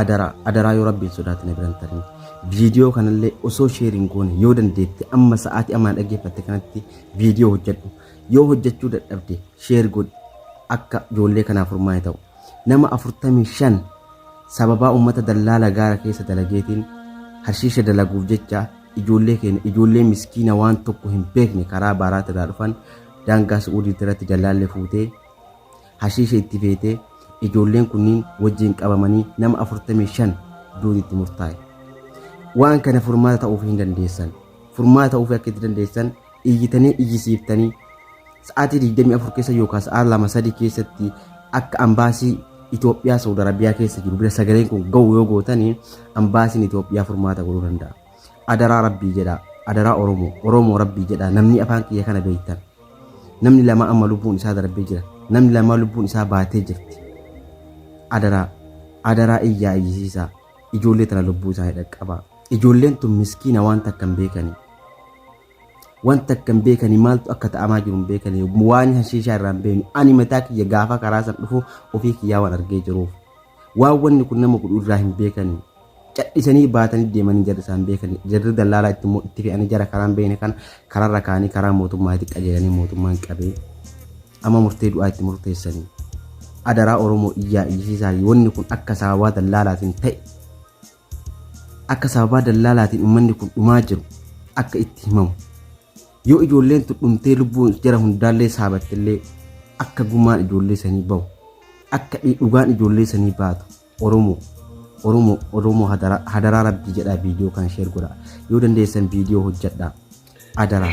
adaraa yoo rabbiin sodaatanii biran tarin viidiyoo kanallee osoo sheeriin goone yoo dandeette amma sa'aatii amma dhaggeeffatte kanatti viidiyoo hojjedhu yoo hojjechuu dadhabde sheer godhi akka ijoollee kanaaf furmaa'e ta'u nama 45 sababaa ummata dallaala gaara keessa dalageetiin harshiisha dalaguuf jecha ijoollee keenya ijoollee miskiina waan tokko hin beekne karaa baaraata irraa dhufan daangaa Suudii irratti dallaallee fuutee harshiisha itti feetee ijoolleen kunniin wajjin qabamanii nama 45 duuditti murtaa'e. Waan kana furmaata ta'uuf hin dandeessan. Furmaata ta'uuf akka itti dandeessan iyyitanii iyyisiiftanii sa'aatii 24 keessa yookaan sa'a 2-3 keessatti akka ambaasii Itoophiyaa Saudi Arabiyaa keessa jiru bira sagaleen kun ga'u yoo gootanii ambaasiin Itoophiyaa furmaata godhuu danda'a. Adaraa Rabbii jedha. Adaraa Oromoo Rabbii jedha. Namni afaan kiyya kana beektan. Namni lama amma lubbuun isaa darbee jira. Namni lama lubbuun isaa baatee jirti. Adaraa iyyaa iyyisiisaa. Ijoollee tana lubbuu isaa dhaqqabaa. Ijoolleen tun miskiina wanta akka hin beekani. Wanta akka hin beekani maaltu akka ta'amaa jiru hin beekani. Waan hashiishaa irraa hin beeknu. Ani mataa kiyya gaafa karaa san dhufu ofii kiyyaa waan argee jiruuf. Waan wanni kun nama godhu irraa hin beekani. Cadhisanii baatanii deemanii jarri isaan beekani. Jarri dallaalaa itti fe'anii jara karaan beekne kan karaarra kaanii karaa mootummaatti qajeelanii mootummaan qabee amma murtee du'aa itti murteessanii. Adaraa Oromoo iyyaa iyyisiisaa wanni kun akka sababaa dallaalaatiin ta'e. Akka sababaa dallaalaatiin uummanni kun dhumaa jiru akka itti himamu. Yoo ijoolleen tun dhumtee lubbuun jara hundaallee saabattillee akka gumaan ijoollee sanii bahu. Akka dhugaan ijoollee sanii baatu Oromoo hadaraa Rabbii jedhaa viidiyoo kan sheer godha. Yoo dandeessan viidiyoo hojjedhaa. Adaraa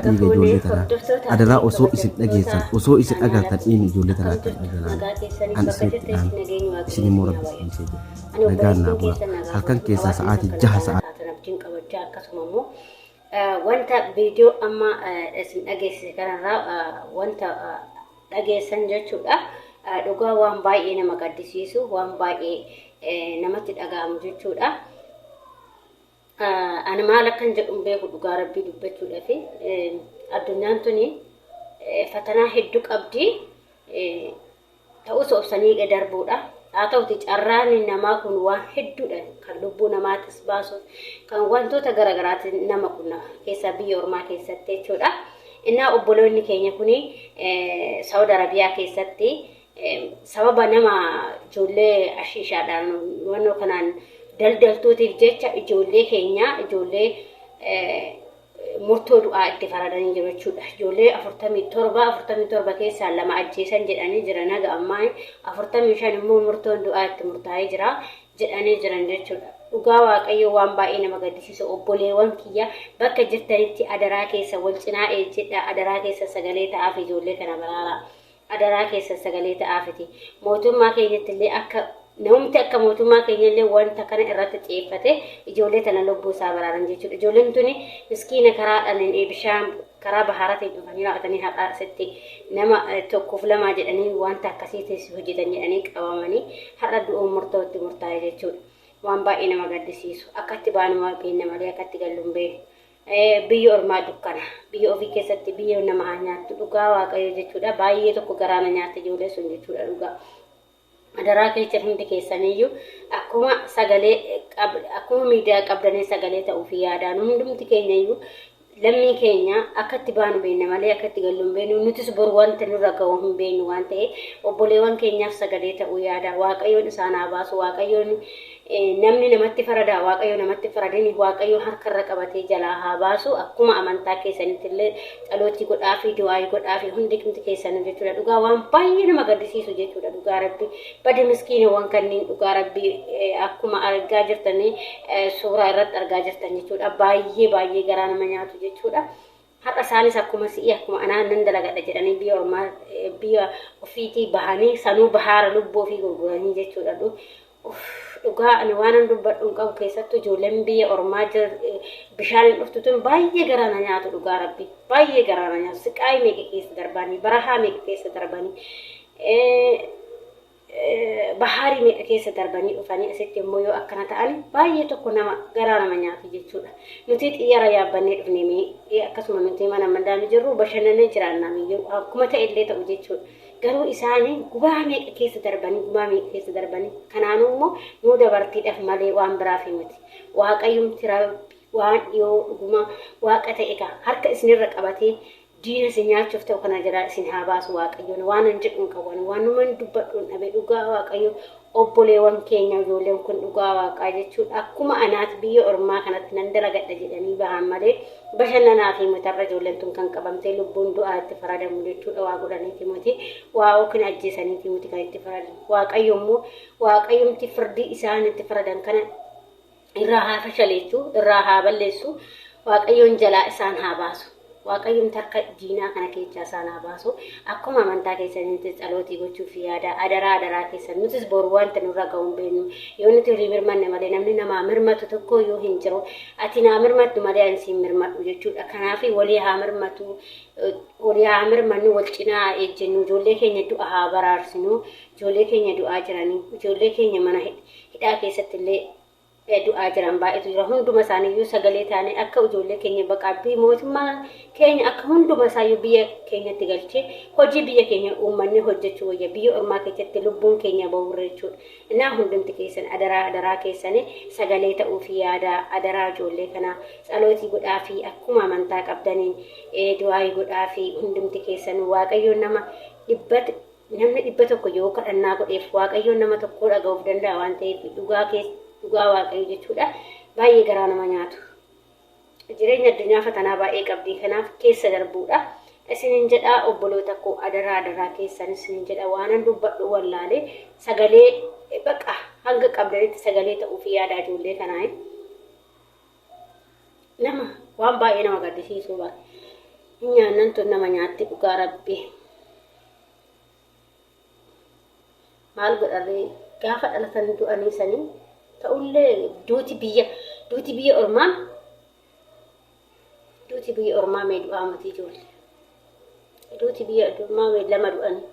dhiiga ijoollee tanaa. Adaraa osoo isin dhageessan osoo isin agartan dhiigni ijoollee tanaa akka dhaganaan. An isinitti dhaame isin immoo Rabbi dhiisee jira. Nagaan naa bula. Halkan keessaa sa'aatii 6 qabachaa akkasuma immoo wanta viidiyoo amma isin dhageessise kanarraa wanta dhageessan jechuudha. Dhugaa waan baay'ee nama gaddisiisu waan baay'ee namatti dhaga'amu jechuudha. Ani maal akkan jedhu beeku dhugaa Rabbii dubbachuudhaaf addunyaan tuni fatanaa hedduu qabdi ta'us obsanii darbuudha. Haa ta'uti carraan namaa kun waan hedduudha kan lubbuu namaatis baasuuf kan wantoota garaagaraatiin nama kun keessa biyya ormaa keessatti jechuudha. Innaa obboloonni keenya kuni Saudi Arabiyaa keessatti sababa nama ijoollee hashiishaadhaan wannoo kanaan daldaltootiif jecha ijoollee keenya ijoollee murtoo du'aa itti faradanii jiru jechuudha. Ijoollee 47 keessaa 2 ajjeesan jedhanii jiran haga ammaa 45 immoo murtoon du'aa itti murtaa'ee jira jedhanii jiran jechuudha. Dhugaa Waaqayyo waan baay'ee nama gaddisiisu obboleewwan kiyya bakka jirtanitti adaraa keessa wal cinaa jedha adaraa keessa sagalee ta'aaf ijoollee kana baraaraa. Adaraa keessa sagalee ta'aafiti. Mootummaa keenyatti illee akka namumti akka mootummaa keenyallee wanta kana irratti xiyyeeffate ijoollee tana lubbuu isaa baraaran jechuudha. Ijoolleen tuni miskiina karaadhaan bishaan karaa bahaaratiin dhufanii raawwatanii haqa asitti nama tokkoof lama jedhanii wanta akkasiitis hojjetan jedhanii qabamanii har'a du'uun murtootti murtaa'e jechuudha. Waan baay'ee nama gaddisiisu. Akkatti baanuma beekna malee akkatti galluun beeknu. Biyya ormaa dukkana. Biyya ofii keessatti biyya nama haa nyaattu dhugaa Waaqayyo jechuudha. Baay'ee tokko garaana nyaata ijoollee sun jechuudha dhugaa. Adaraa keessa hundi keessaniyyuu akkuma sagalee akkuma miidiyaa qabdanii sagalee ta'uuf yaadaan hundumti keenyayyuu lammii keenya akkatti baanu beekna malee akkatti galluun beeknu nutis bor wanta nurra ga'u hin beeknu waan ta'eef obboleewwan keenyaaf sagalee ta'uu yaada. Waaqayyoon isaan haa baasu. Waaqayyoon namni namatti farada Waaqayyo namatti faradini Waaqayyo harkarra qabatee jalaa haa baasu. Akkuma amantaa keessanitti illee xalootii godhaa fi du'aa godhaa fi hundi keessan jechuudha. Dhugaa waan baay'ee nama gaddisiisu jechuudha. Dhugaa Rabbii badi miskiinawwan kanneen dhugaa Rabbii akkuma argaa jirtanii suuraa irratti argaa jirtan jechuudha. Baay'ee garaa nama nyaatu jechuudha. Har'a isaanis akkuma si'i akkuma anaan nan dalagadha jedhanii biyya ormaa biyya ofiitii bahanii sanuu bahaara lubbuu ofii gurguranii jechuudha. Dhugaa ani waan dubbadhuun qabu keessattuu ijoolleen biyya ormaa bishaan dhuftu tun baay'ee garaana nyaatu dhugaa Rabbii. Baay'ee garaana nyaatu. Siqaayii meeqa keessa darbanii barahaa meeqa keessa darbanii baharii meeqa keessa darbanii dhufanii asitti immoo yoo akkana ta'an baay'ee tokko nama garaa nama nyaatu jechuudha. Nuti xiyyaara yaabbannee dhufnee akkasuma nuti mana mandaan jirru bashannanee jiraannaa biyyoo akkuma ta'e illee ta'u jechuudha. garuu isaanii gubaa meeqa keessa darbanii kanaanuu immoo nuu dabartiidhaaf malee waan biraaf miti. Waaqayyumti waan dhiyoo dhuguma waaqa ta'e harka isinirra qabatee diina isin nyaachuuf ta'u kana jira isin haa baasu Waaqayyoon waan hin jedhuun qaban waan numan dubbadhuun dhabe dhugaa Waaqayyo obboleewwan keenya ijoolleen kun dhugaa Waaqaa jechuudha. Akkuma anaat biyya ormaa kanatti nan dalagadha jedhanii bahan malee bashannanaa fi mutarra ijoolleen tun kan qabamtee lubbuun du'aa itti faradamu jechuudha. Waa godhaniiti muti waa yookiin ajjeesaniiti muti kan itti faradamu. Waaqayyo immoo Waaqayyomti firdii isaan itti faradan kana irraa haa fashaleessu irraa haa balleessu Waaqayyoon jalaa isaan haa baasu. Waaqayyoon tarka diinaa kana keessaa isaan haa baasu. Akkuma amantaa keessanitti calootii gochuuf yaada adaraa keessan nutis boru wanta nurra ga'uun beeknu yoo nuti olii mirmanne malee namni namaa mirmatu tokko yoo hin jiru ati naa mirmattu malee ani siin mirmadhu jechuudha. Kanaaf walii haa mirmannu wal cinaa ejjennu ijoollee keenya du'a haa baraarsinu ijoollee keenya du'aa jiranii ijoollee keenya mana hidhaa keessatti illee du'aa jiran baay'eetu jira. Hunduma isaaniiyyuu sagalee taanee akka ijoollee keenya baqabbii mootummaa keenya akka hunduma isaayyuu biyya keenyatti galchee hojii biyya keenya uummanni hojjechuu wayya biyya ormaa keessatti lubbuun keenya ba'uurra jechuudha. Innaa hundumti keessan adaraa keessanii sagalee ta'uu fi yaada adaraa ijoollee kanaa calootii godhaa fi akkuma amantaa qabdaniin du'aayii godhaa fi hundumti keessan Waaqayyoon namni 100 yoo kadhannaa godheef Waaqayyoon nama tokko dhaga'uuf danda'a waan ta'eef dhugaa Waaqayyo jechuudha. Baay'ee garaa nama nyaatu. Jireenya addunyaa fatanaa baay'ee qabdi. Kanaaf keessa darbuudha. Isinin jedhaa obboloota koo adaraa keessan isinin jedha waan dubbadhu wallaalee sagalee baqa hanga qabdanitti sagalee ta'uuf yaada ijoollee kanaa nama waan baay'ee nama gaddisiisuu baay'ee nyaannan tun nama nyaatti dhugaa Rabbi. Maal godharree gaafa dhalatan du'anii sanii ta'ullee duuti biyya ormaa mee du'aa miti ijoollee. Duuti biyya ormaa mee lama du'anii.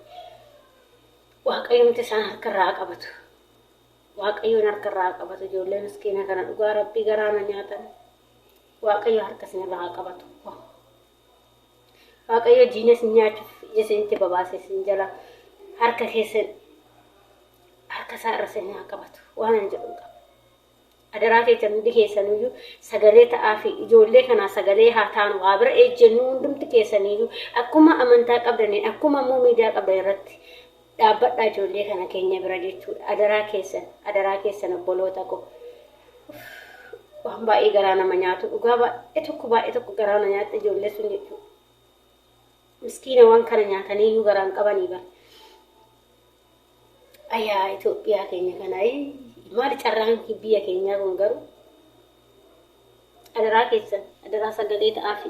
Waaqayyoomti isaan harkarraa qabatu. Waaqayyoon harkarraa qabatu ijoollee miskiina kana dhugaa Rabbii garaana nyaatan. Waaqayyo harka isinirraa qabatu. Waaqayyo diina isin nyaachuuf ija isinitti babaase isin jala harka isaa irra isin haa qabatu. Waan hin jedhu qaba. Adaraa keessan hundi keessaniyyuu sagalee ta'aa fi ijoollee kanaa sagalee haa taanu haa bira ejjennu hundumti keessaniyyuu akkuma amantaa qabdaniin akkuma immoo miidiyaa qabdan irratti dhaabbadhaa ijoollee kana keenya bira jechuudha. Adaraa keessan obboloota koo waan baay'ee garaa nama nyaatu dhugaa baay'ee tokko garaa nama nyaata ijoollee sun jechuudha. Miskiina waan kana nyaataniyyuu garaan qabanii bara. Ayyaa Itoophiyaa keenya kana maal carraan biyya keenyaa kun garuu adaraa keessan adaraa sagalee ta'aa fi